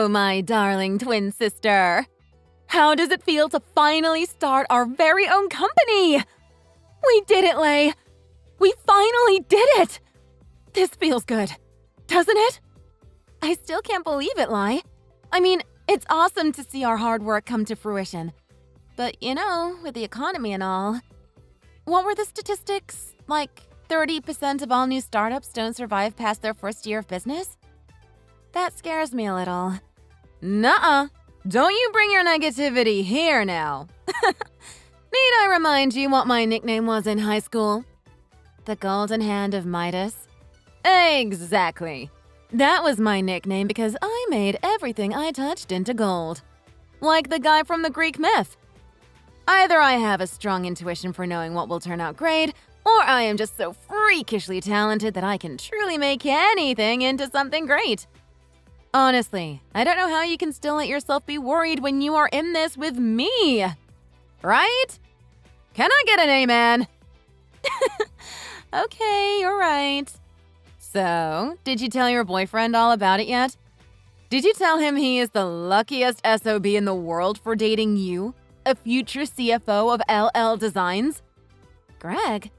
Hello, my darling twin sister. How does it feel to finally start our very own company? We did it, Lay. We finally did it. This feels good, doesn't it? I still can't believe it, Lai. I mean, it's awesome to see our hard work come to fruition. But, with the economy and all. What were the statistics? Like 30% of all new startups don't survive past their first year of business? That scares me a little. Nuh-uh. Don't you bring your negativity here now. Need I remind you what my nickname was in high school? The Golden Hand of Midas? Exactly. That was my nickname because I made everything I touched into gold. Like the guy from the Greek myth. Either I have a strong intuition for knowing what will turn out great, or I am just so freakishly talented that I can truly make anything into something great. Honestly, I don't know how you can still let yourself be worried when you are in this with me. Right? Can I get an amen? Okay, you're right. So, did you tell your boyfriend all about it yet? Did you tell him he is the luckiest SOB in the world for dating you, a future CFO of LL Designs? Greg?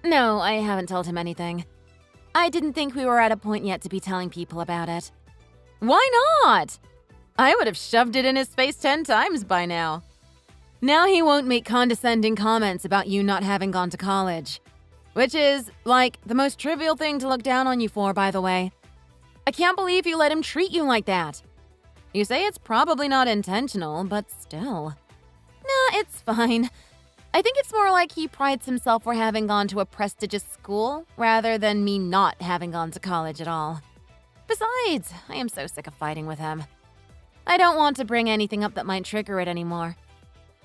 No, I haven't told him anything. I didn't think we were at a point yet to be telling people about it. Why not? I would have shoved it in his face 10 times by now. Now he won't make condescending comments about you not having gone to college. Which is, like, the most trivial thing to look down on you for, by the way. I can't believe you let him treat you like that. You say it's probably not intentional, but still. Nah, it's fine. I think it's more like he prides himself for having gone to a prestigious school, rather than me not having gone to college at all. Besides, I am so sick of fighting with him. I don't want to bring anything up that might trigger it anymore.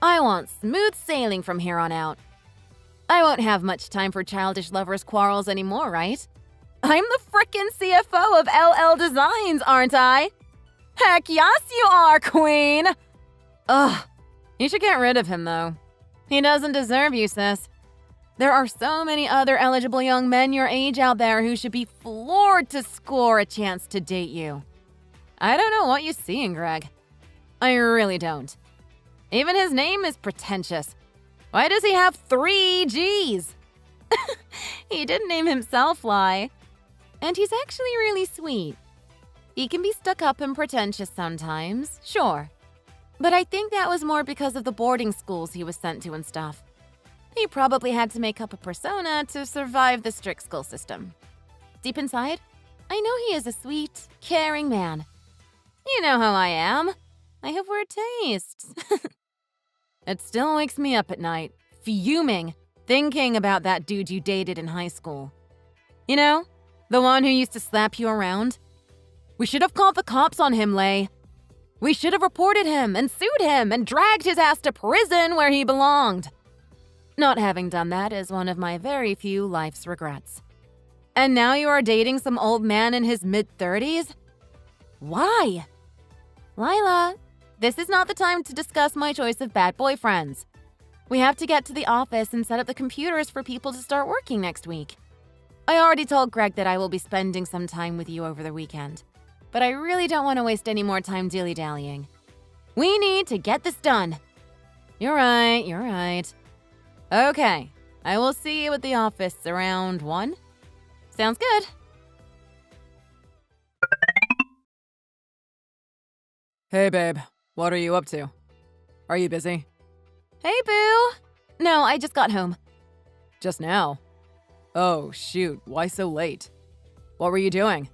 I want smooth sailing from here on out. I won't have much time for childish lovers' quarrels anymore, right? I'm the frickin' CFO of LL Designs, aren't I? Heck yes you are, queen! Ugh, you should get rid of him, though. He doesn't deserve you, sis. There are so many other eligible young men your age out there who should be floored to score a chance to date you. I don't know what you see in Greg. I really don't. Even his name is pretentious. Why does he have 3 G's? He didn't name himself Lie. And he's actually really sweet. He can be stuck up and pretentious sometimes, sure. But I think that was more because of the boarding schools he was sent to and stuff. He probably had to make up a persona to survive the strict school system. Deep inside, I know he is a sweet, caring man. You know how I am. I have weird tastes. It still wakes me up at night, fuming, thinking about that dude you dated in high school. You know, the one who used to slap you around? We should have called the cops on him, Lay. We should have reported him and sued him and dragged his ass to prison where he belonged. Not having done that is one of my very few life's regrets. And now you are dating some old man in his mid-30s? Why? Lila, this is not the time to discuss my choice of bad boyfriends. We have to get to the office and set up the computers for people to start working next week. I already told Greg that I will be spending some time with you over the weekend, but I really don't want to waste any more time dilly-dallying. We need to get this done. You're right. Okay, I will see you at the office around 1. Sounds good. Hey, babe. What are you up to? Are you busy? Hey, boo. No, I just got home. Just now? Oh, shoot. Why so late? What were you doing?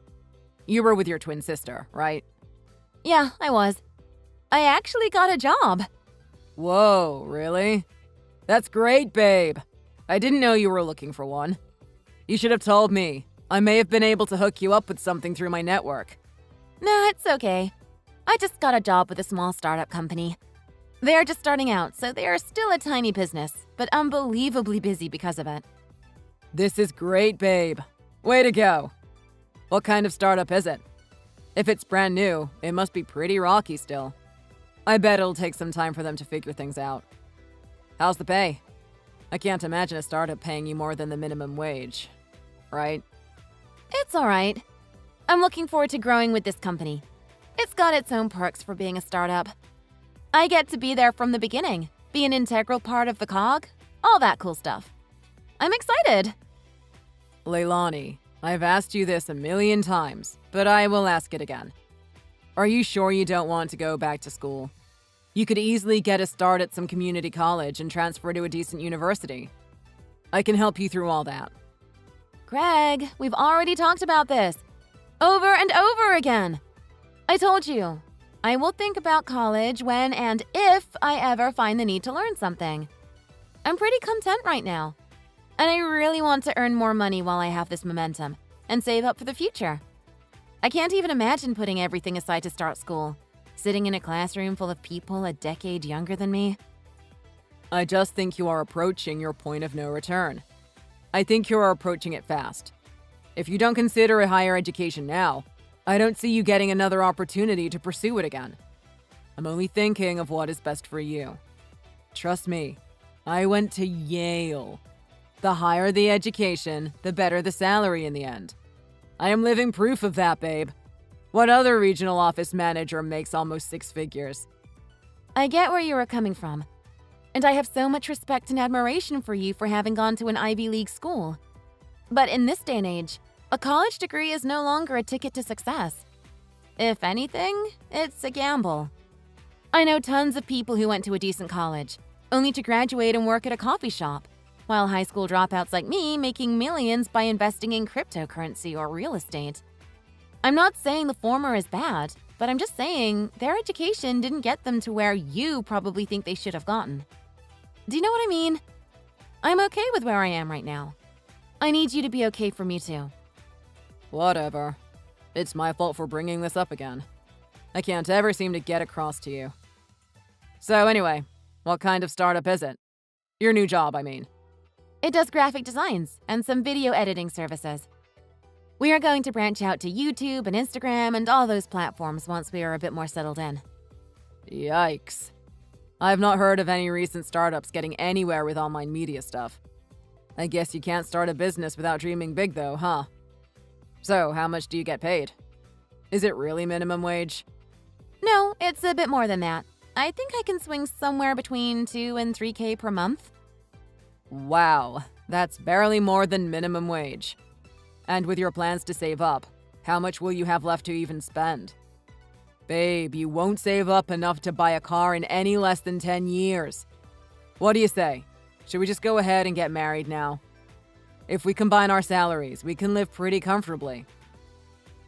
You were with your twin sister, right? Yeah, I was. I actually got a job. Whoa, really? That's great, babe. I didn't know you were looking for one. You should have told me. I may have been able to hook you up with something through my network. Nah, it's okay. I just got a job with a small startup company. They're just starting out, so they are still a tiny business, but unbelievably busy because of it. This is great, babe. Way to go. What kind of startup is it? If it's brand new, it must be pretty rocky still. I bet it'll take some time for them to figure things out. How's the pay? I can't imagine a startup paying you more than the minimum wage, right? It's all right. I'm looking forward to growing with this company. It's got its own perks for being a startup. I get to be there from the beginning, be an integral part of the cog, all that cool stuff. I'm excited. Leilani, I've asked you this a million times, but I will ask it again. Are you sure you don't want to go back to school? You could easily get a start at some community college and transfer to a decent university. I can help you through all that. Greg, we've already talked about this. Over and over again. I told you, I will think about college when and if I ever find the need to learn something. I'm pretty content right now. And I really want to earn more money while I have this momentum and save up for the future. I can't even imagine putting everything aside to start school, sitting in a classroom full of people a decade younger than me. I just think you are approaching your point of no return. I think you are approaching it fast. If you don't consider a higher education now, I don't see you getting another opportunity to pursue it again. I'm only thinking of what is best for you. Trust me, I went to Yale. The higher the education, the better the salary in the end. I am living proof of that, babe. What other regional office manager makes almost 6 figures? I get where you are coming from. And I have so much respect and admiration for you for having gone to an Ivy League school. But in this day and age, a college degree is no longer a ticket to success. If anything, it's a gamble. I know tons of people who went to a decent college, only to graduate and work at a coffee shop, while high school dropouts like me making millions by investing in cryptocurrency or real estate. I'm not saying the former is bad, but I'm just saying their education didn't get them to where you probably think they should have gotten. Do you know what I mean? I'm okay with where I am right now. I need you to be okay for me too. Whatever. It's my fault for bringing this up again. I can't ever seem to get across to you. So anyway, what kind of startup is it? Your new job, I mean. It does graphic designs and some video editing services. We are going to branch out to YouTube and Instagram and all those platforms once we are a bit more settled in. Yikes. I've not heard of any recent startups getting anywhere with online media stuff. I guess you can't start a business without dreaming big though, huh? So, how much do you get paid? Is it really minimum wage? No, it's a bit more than that. I think I can swing somewhere between 2 and 3K per month. Wow, that's barely more than minimum wage. And with your plans to save up, how much will you have left to even spend? Babe, you won't save up enough to buy a car in any less than 10 years. What do you say? Should we just go ahead and get married now? If we combine our salaries, we can live pretty comfortably.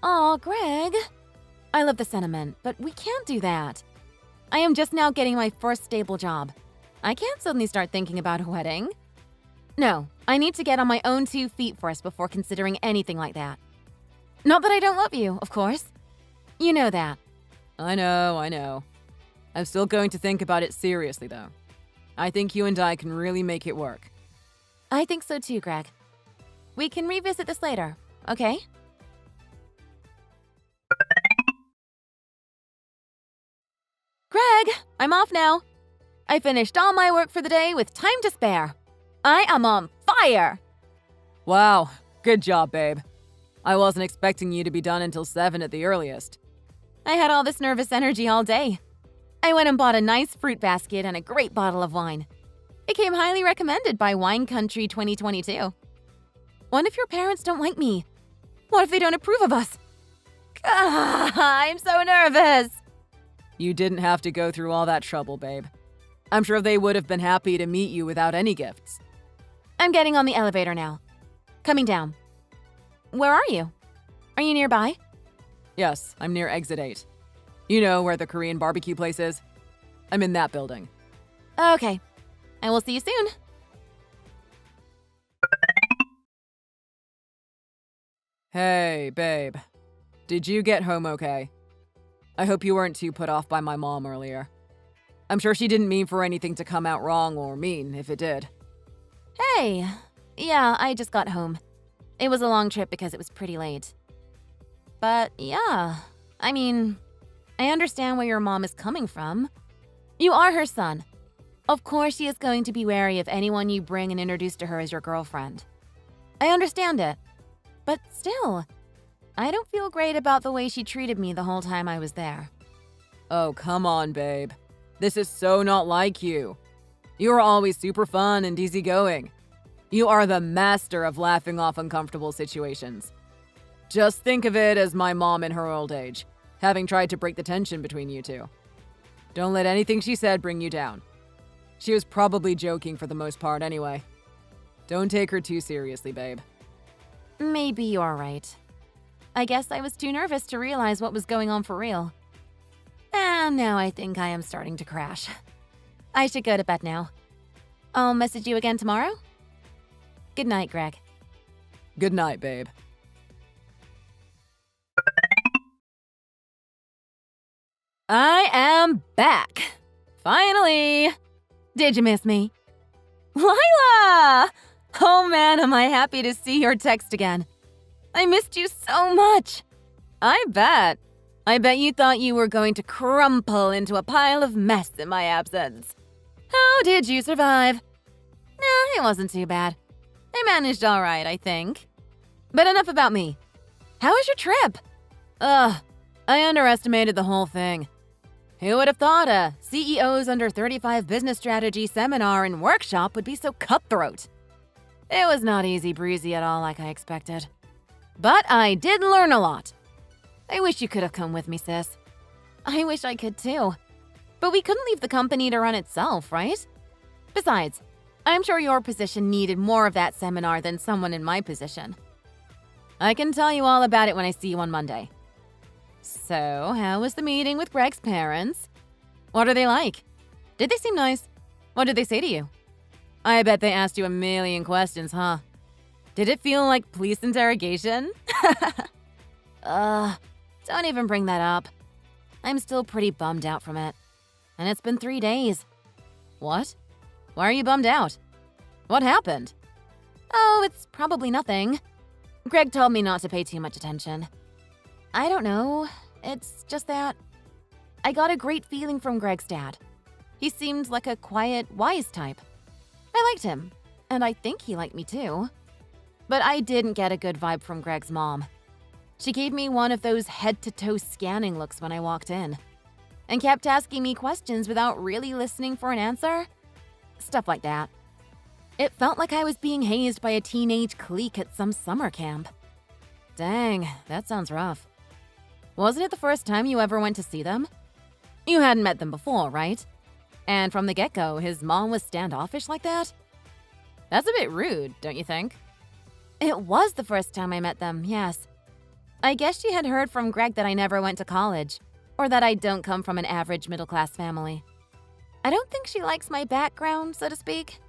Aw, Greg. I love the sentiment, but we can't do that. I am just now getting my first stable job. I can't suddenly start thinking about a wedding. No, I need to get on my own 2 feet first before considering anything like that. Not that I don't love you, of course. You know that. I know. I'm still going to think about it seriously, though. I think you and I can really make it work. I think so too, Greg. We can revisit this later, okay? Greg, I'm off now. I finished all my work for the day with time to spare. I am on fire! Wow, good job, babe. I wasn't expecting you to be done until 7 at the earliest. I had all this nervous energy all day. I went and bought a nice fruit basket and a great bottle of wine. It came highly recommended by Wine Country 2022. What if your parents don't like me? What if they don't approve of us? I'm so nervous. You didn't have to go through all that trouble, babe. I'm sure they would have been happy to meet you without any gifts. I'm getting on the elevator now. Coming down. Where are you? Are you nearby? Yes, I'm near Exit 8. You know where the Korean barbecue place is? I'm in that building. Okay. I will see you soon. Hey, babe. Did you get home okay? I hope you weren't too put off by my mom earlier. I'm sure she didn't mean for anything to come out wrong or mean if it did. Hey. Yeah, I just got home. It was a long trip because it was pretty late. But yeah, I mean, I understand where your mom is coming from. You are her son. Of course she is going to be wary of anyone you bring and introduce to her as your girlfriend. I understand it. But still, I don't feel great about the way she treated me the whole time I was there. Oh, come on, babe. This is so not like you. You are always super fun and easygoing. You are the master of laughing off uncomfortable situations. Just think of it as my mom in her old age, having tried to break the tension between you two. Don't let anything she said bring you down. She was probably joking for the most part anyway. Don't take her too seriously, babe. Maybe you're right. I guess I was too nervous to realize what was going on for real. And now I think I am starting to crash. I should go to bed now. I'll message you again tomorrow. Good night, Greg. Good night, babe. I am back. Finally. Did you miss me? Lila! Oh man, am I happy to see your text again. I missed you so much. I bet you thought you were going to crumple into a pile of mess in my absence. How did you survive? Nah, it wasn't too bad. I managed all right, I think. But enough about me. How was your trip? I underestimated the whole thing. Who would have thought a CEO's Under 35 Business Strategy seminar and workshop would be so cutthroat? It was not easy breezy at all like I expected. But I did learn a lot. I wish you could have come with me, sis. I wish I could too. But we couldn't leave the company to run itself, right? Besides, I'm sure your position needed more of that seminar than someone in my position. I can tell you all about it when I see you on Monday. So, how was the meeting with Greg's parents? What are they like? Did they seem nice? What did they say to you? I bet they asked you a million questions, huh? Did it feel like police interrogation? Don't even bring that up. I'm still pretty bummed out from it. And it's been 3 days. What? Why are you bummed out? What happened? Oh, it's probably nothing. Greg told me not to pay too much attention. I don't know. It's just that I got a great feeling from Greg's dad. He seemed like a quiet, wise type. I liked him, and I think he liked me too. But I didn't get a good vibe from Greg's mom. She gave me one of those head-to-toe scanning looks when I walked in, and kept asking me questions without really listening for an answer. Stuff like that. It felt like I was being hazed by a teenage clique at some summer camp. Dang, that sounds rough. Wasn't it the first time you ever went to see them? You hadn't met them before, right? And from the get-go, his mom was standoffish like that? That's a bit rude, don't you think? It was the first time I met them, yes. I guess she had heard from Greg that I never went to college, or that I don't come from an average middle-class family. I don't think she likes my background, so to speak.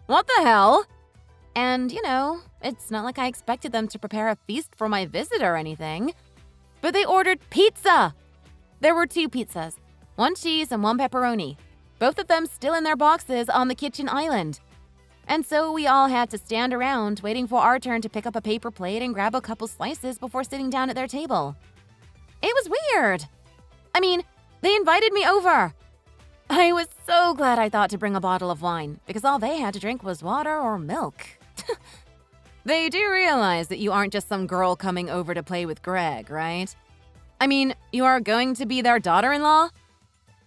What the hell? And, it's not like I expected them to prepare a feast for my visit or anything. But they ordered pizza! There were 2 pizzas, 1 cheese and 1 pepperoni, both of them still in their boxes on the kitchen island. And so we all had to stand around waiting for our turn to pick up a paper plate and grab a couple slices before sitting down at their table. It was weird. I mean, they invited me over. I was so glad I thought to bring a bottle of wine, because all they had to drink was water or milk. They do realize that you aren't just some girl coming over to play with Greg, right? I mean, you are going to be their daughter-in-law?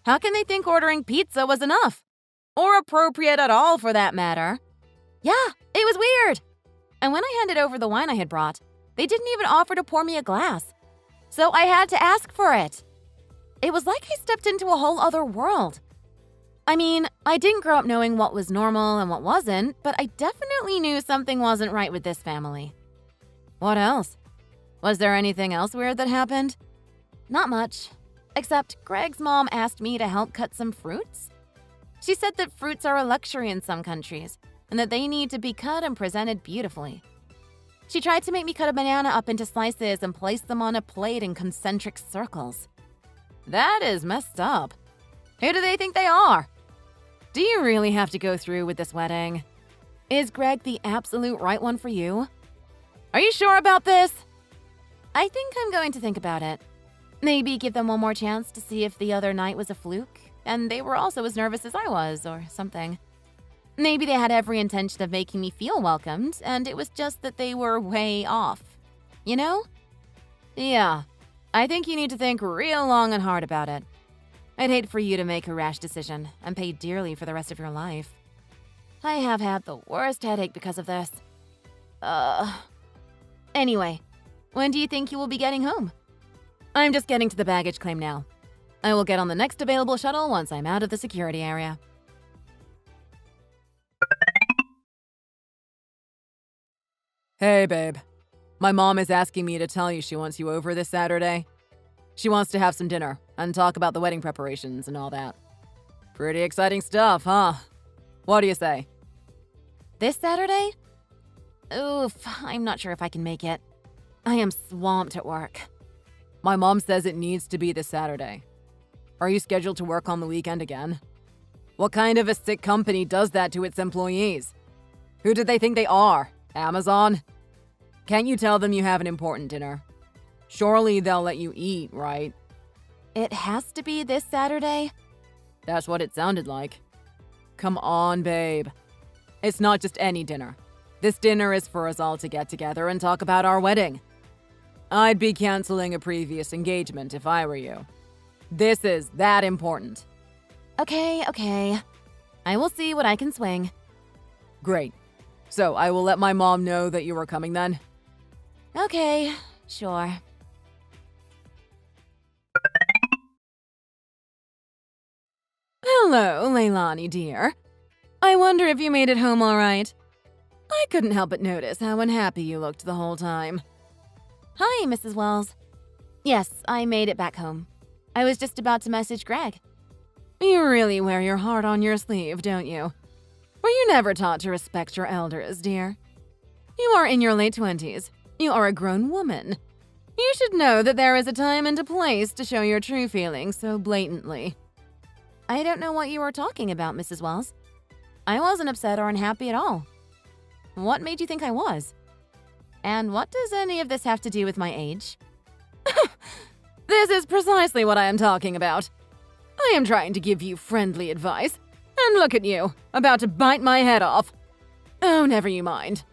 How can they think ordering pizza was enough? Or appropriate at all, for that matter? Yeah, it was weird. And when I handed over the wine I had brought, they didn't even offer to pour me a glass. So I had to ask for it. It was like I stepped into a whole other world. I mean, I didn't grow up knowing what was normal and what wasn't, but I definitely knew something wasn't right with this family. What else? Was there anything else weird that happened? Not much, except Greg's mom asked me to help cut some fruits. She said that fruits are a luxury in some countries, and that they need to be cut and presented beautifully. She tried to make me cut a banana up into slices and place them on a plate in concentric circles. That is messed up. Who do they think they are? Do you really have to go through with this wedding? Is Greg the absolute right one for you? Are you sure about this? I think I'm going to think about it. Maybe give them one more chance to see if the other night was a fluke, and they were also as nervous as I was, or something. Maybe they had every intention of making me feel welcomed, and it was just that they were way off. You know? Yeah, I think you need to think real long and hard about it. I'd hate for you to make a rash decision and pay dearly for the rest of your life. I have had the worst headache because of this. Anyway, when do you think you will be getting home? I'm just getting to the baggage claim now. I will get on the next available shuttle once I'm out of the security area. Hey, babe. My mom is asking me to tell you she wants you over this Saturday. She wants to have some dinner and talk about the wedding preparations and all that. Pretty exciting stuff, huh? What do you say? This Saturday? Oof, I'm not sure if I can make it. I am swamped at work. My mom says it needs to be this Saturday. Are you scheduled to work on the weekend again? What kind of a sick company does that to its employees? Who do they think they are? Amazon? Can't you tell them you have an important dinner? Surely they'll let you eat, right? It has to be this Saturday? That's what it sounded like. Come on, babe. It's not just any dinner. This dinner is for us all to get together and talk about our wedding. I'd be canceling a previous engagement if I were you. This is that important. Okay. I will see what I can swing. Great. So I will let my mom know that you are coming then? Okay, sure. Hello, Leilani dear. I wonder if you made it home all right. I couldn't help but notice how unhappy you looked the whole time. Hi, Mrs. Wells. Yes, I made it back home. I was just about to message Greg. You really wear your heart on your sleeve, don't you? Were you never taught to respect your elders, dear? You are in your late 20s. You are a grown woman. You should know that there is a time and a place to show your true feelings so blatantly. I don't know what you are talking about, Mrs. Wells. I wasn't upset or unhappy at all. What made you think I was? And what does any of this have to do with my age? This is precisely what I am talking about. I am trying to give you friendly advice, and look at you, about to bite my head off. Oh, never you mind.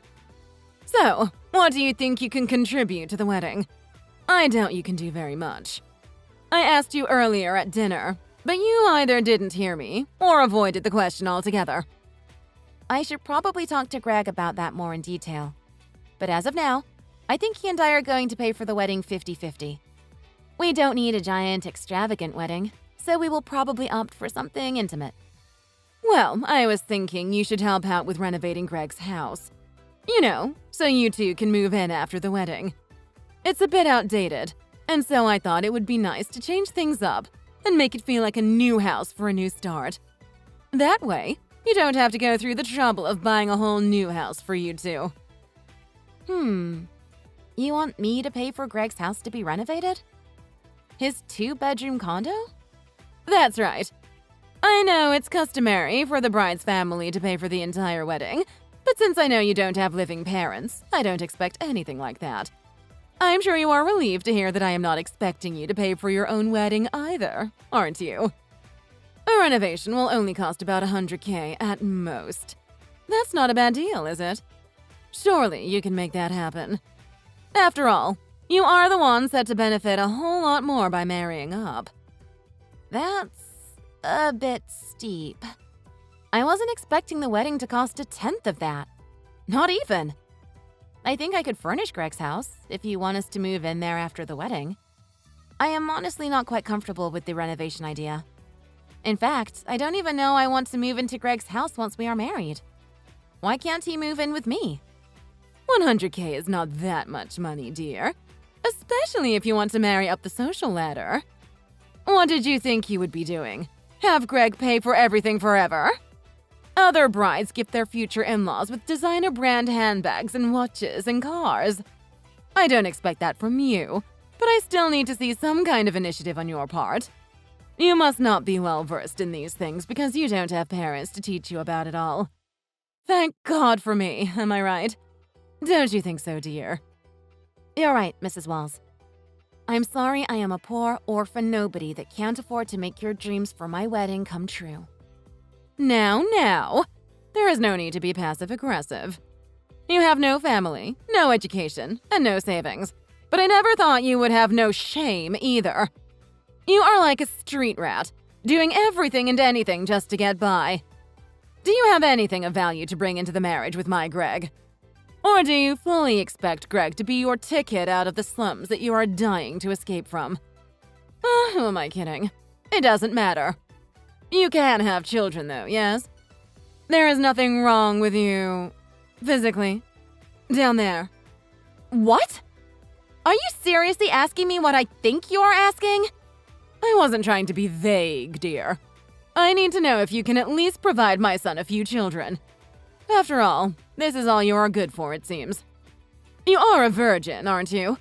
So, what do you think you can contribute to the wedding? I doubt you can do very much. I asked you earlier at dinner, but you either didn't hear me or avoided the question altogether. I should probably talk to Greg about that more in detail. But as of now, I think he and I are going to pay for the wedding 50-50. We don't need a giant, extravagant wedding, so we will probably opt for something intimate. Well, I was thinking you should help out with renovating Greg's house. You know, so you two can move in after the wedding. It's a bit outdated, and so I thought it would be nice to change things up and make it feel like a new house for a new start. That way, you don't have to go through the trouble of buying a whole new house for you two. You want me to pay for Greg's house to be renovated? His 2-bedroom condo? That's right. I know it's customary for the bride's family to pay for the entire wedding, but since I know you don't have living parents, I don't expect anything like that. I'm sure you are relieved to hear that I am not expecting you to pay for your own wedding either, aren't you? A renovation will only cost about $100K at most. That's not a bad deal, is it? Surely you can make that happen. After all, you are the one set to benefit a whole lot more by marrying up. That's a bit steep. I wasn't expecting the wedding to cost 1/10 of that. Not even. I think I could furnish Greg's house if you want us to move in there after the wedding. I am honestly not quite comfortable with the renovation idea. In fact, I don't even know I want to move into Greg's house once we are married. Why can't he move in with me? $100K is not that much money, dear. Especially if you want to marry up the social ladder. What did you think you would be doing? Have Greg pay for everything forever? Other brides gift their future in-laws with designer brand handbags and watches and cars. I don't expect that from you, but I still need to see some kind of initiative on your part. You must not be well-versed in these things because you don't have parents to teach you about it all. Thank God for me, am I right? Don't you think so, dear? You're right, Mrs. Wells. I'm sorry I am a poor orphan nobody that can't afford to make your dreams for my wedding come true. Now, there is no need to be passive-aggressive. You have no family, no education, and no savings, But I never thought you would have no shame either. You are like a street rat, doing everything and anything just to get by. Do you have anything of value to bring into the marriage with my Greg? Or do you fully expect Greg to be your ticket out of the slums that you are dying to escape from? Who am I kidding? It doesn't matter. You can have children though, yes? There is nothing wrong with you physically. Down there. What? Are you seriously asking me what I think you're asking? I wasn't trying to be vague, dear. I need to know if you can at least provide my son a few children. After all, this is all you are good for, it seems. You are a virgin, aren't you?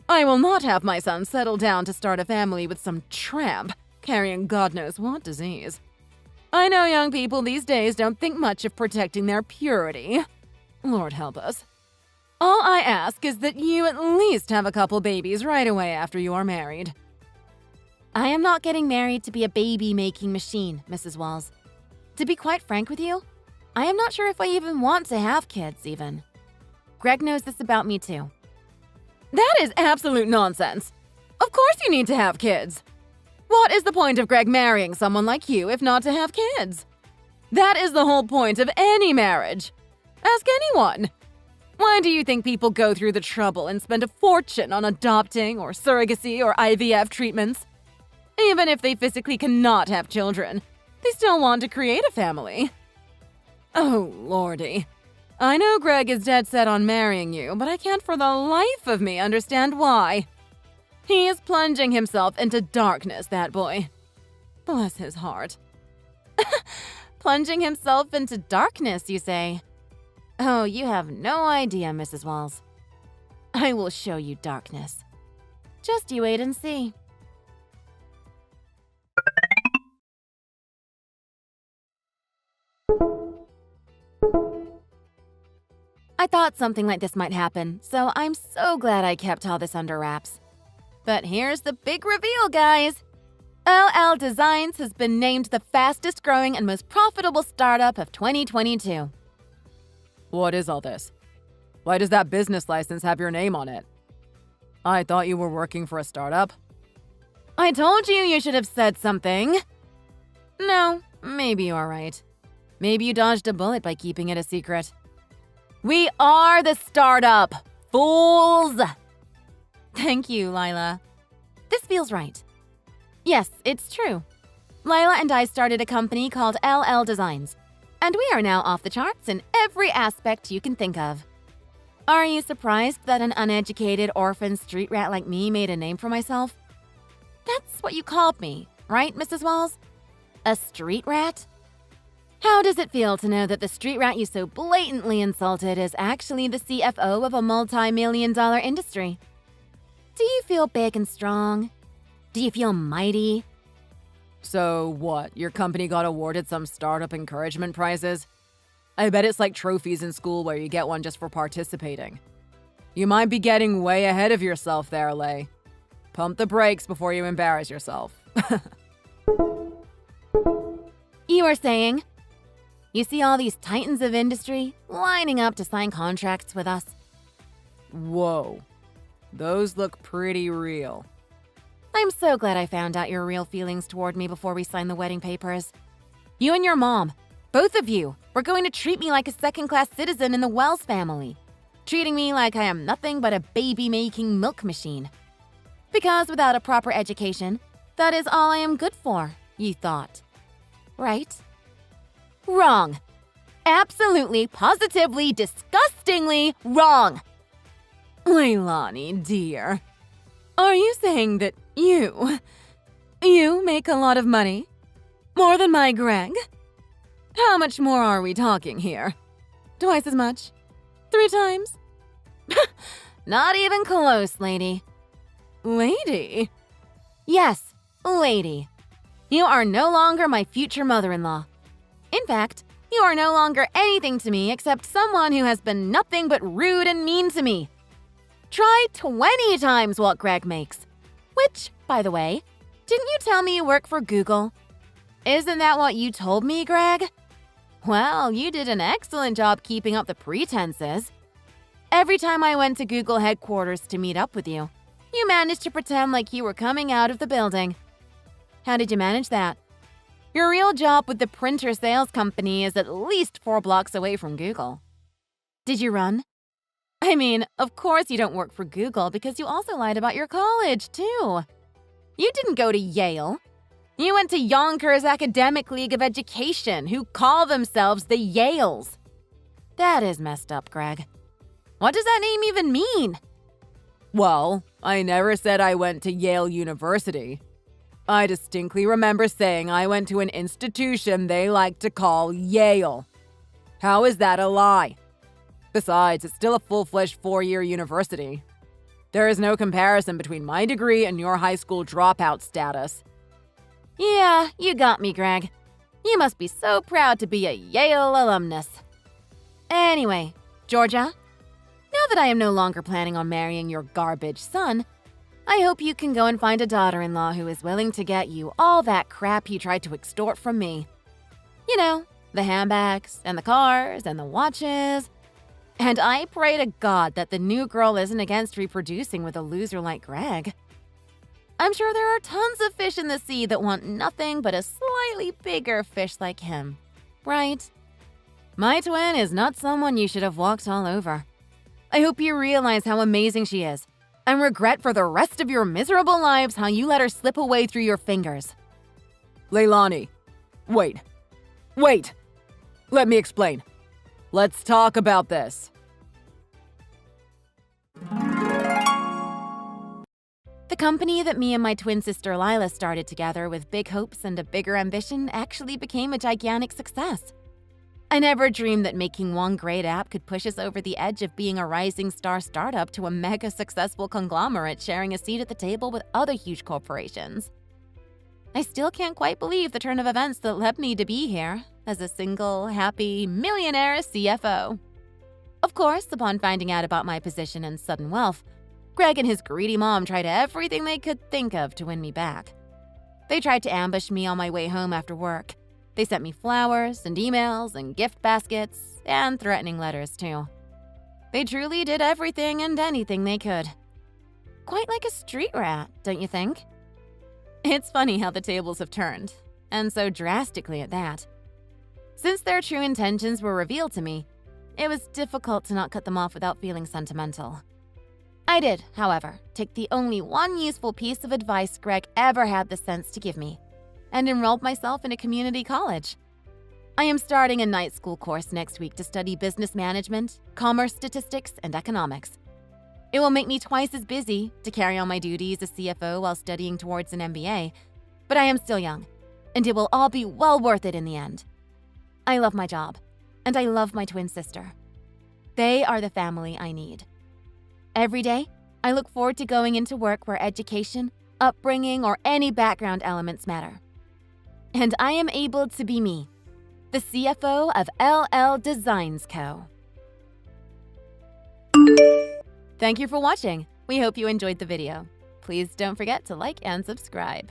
I will not have my son settle down to start a family with some tramp carrying God knows what disease. I know young people these days don't think much of protecting their purity. Lord help us. All I ask is that you at least have a couple babies right away after you are married. I am not getting married to be a baby-making machine, Mrs. Walls. To be quite frank with you, I am not sure if I even want to have kids, even. Greg knows this about me, too. That is absolute nonsense. Of course you need to have kids. What is the point of Greg marrying someone like you if not to have kids? That is the whole point of any marriage. Ask anyone. Why do you think people go through the trouble and spend a fortune on adopting or surrogacy or IVF treatments? Even if they physically cannot have children, they still want to create a family. Oh, lordy. I know Greg is dead set on marrying you, but I can't for the life of me understand why. He is plunging himself into darkness, that boy. Bless his heart. Plunging himself into darkness, you say? Oh, you have no idea, Mrs. Walls. I will show you darkness. Just you wait and see. I thought something like this might happen, so I'm so glad I kept all this under wraps. But here's the big reveal, guys! LL Designs has been named the fastest growing and most profitable startup of 2022. What is all this? Why does that business license have your name on it? I thought you were working for a startup. I told you should have said something. No, maybe you are right. Maybe you dodged a bullet by keeping it a secret. We are the startup, fools! Thank you, Lila. This feels right. Yes, it's true. Lila and I started a company called LL Designs, and we are now off the charts in every aspect you can think of. Are you surprised that an uneducated orphan street rat like me made a name for myself? That's what you called me, right, Mrs. Walls? A street rat? How does it feel to know that the street rat you so blatantly insulted is actually the CFO of a multi-million-dollar industry? Do you feel big and strong? Do you feel mighty? So what, your company got awarded some startup encouragement prizes? I bet it's like trophies in school where you get one just for participating. You might be getting way ahead of yourself there, Lay. Pump the brakes before you embarrass yourself. You are saying? You see all these titans of industry lining up to sign contracts with us? Whoa. Those look pretty real. I'm so glad I found out your real feelings toward me before we signed the wedding papers. You and your mom, both of you, were going to treat me like a second-class citizen in the Wells family, treating me like I am nothing but a baby-making milk machine. Because without a proper education, that is all I am good for, you thought. Right? Wrong. Absolutely, positively, disgustingly wrong. Leilani, dear, are you saying that you make a lot of money? More than my Greg? How much more are we talking here? Twice as much? 3 times? Not even close, lady. Lady? Yes, lady. You are no longer my future mother-in-law. In fact, you are no longer anything to me except someone who has been nothing but rude and mean to me. Try 20 times what Greg makes. Which, by the way, didn't you tell me you work for Google? Isn't that what you told me, Greg? Well, you did an excellent job keeping up the pretenses. Every time I went to Google headquarters to meet up with you, you managed to pretend like you were coming out of the building. How did you manage that? Your real job with the printer sales company is at least 4 blocks away from Google. Did you run? I mean, of course you don't work for Google because you also lied about your college, too. You didn't go to Yale. You went to Yonkers Academic League of Education, who call themselves the Yales. That is messed up, Greg. What does that name even mean? Well, I never said I went to Yale University. I distinctly remember saying I went to an institution they like to call Yale. How is that a lie? Besides, it's still a full-fledged 4-year university. There is no comparison between my degree and your high school dropout status. Yeah, you got me, Greg. You must be so proud to be a Yale alumnus. Anyway, Georgia, now that I am no longer planning on marrying your garbage son, I hope you can go and find a daughter-in-law who is willing to get you all that crap you tried to extort from me. You know, the handbags, and the cars, and the watches. And I pray to God that the new girl isn't against reproducing with a loser like Greg. I'm sure there are tons of fish in the sea that want nothing but a slightly bigger fish like him, right? My twin is not someone you should have walked all over. I hope you realize how amazing she is, and regret for the rest of your miserable lives how you let her slip away through your fingers. Leilani, wait. Let me explain. Let's talk about this. The company that me and my twin sister Lila started together with big hopes and a bigger ambition actually became a gigantic success. I never dreamed that making one great app could push us over the edge of being a rising star startup to a mega successful conglomerate sharing a seat at the table with other huge corporations. I still can't quite believe the turn of events that led me to be here as a single, happy, millionaire CFO. Of course, upon finding out about my position and sudden wealth, Greg and his greedy mom tried everything they could think of to win me back. They tried to ambush me on my way home after work. They sent me flowers and emails and gift baskets and threatening letters, too. They truly did everything and anything they could. Quite like a street rat, don't you think? It's funny how the tables have turned, and so drastically at that. Since their true intentions were revealed to me, it was difficult to not cut them off without feeling sentimental. I did, however, take the only one useful piece of advice Greg ever had the sense to give me, and enrolled myself in a community college. I am starting a night school course next week to study business management, commerce statistics, and economics. It will make me twice as busy to carry on my duties as CFO while studying towards an MBA, but I am still young, and it will all be well worth it in the end. I love my job, and I love my twin sister. They are the family I need. Every day, I look forward to going into work where education, upbringing, or any background elements matter. And I am able to be me, the CFO of LL Designs Co. Thank you for watching. We hope you enjoyed the video. Please don't forget to like and subscribe.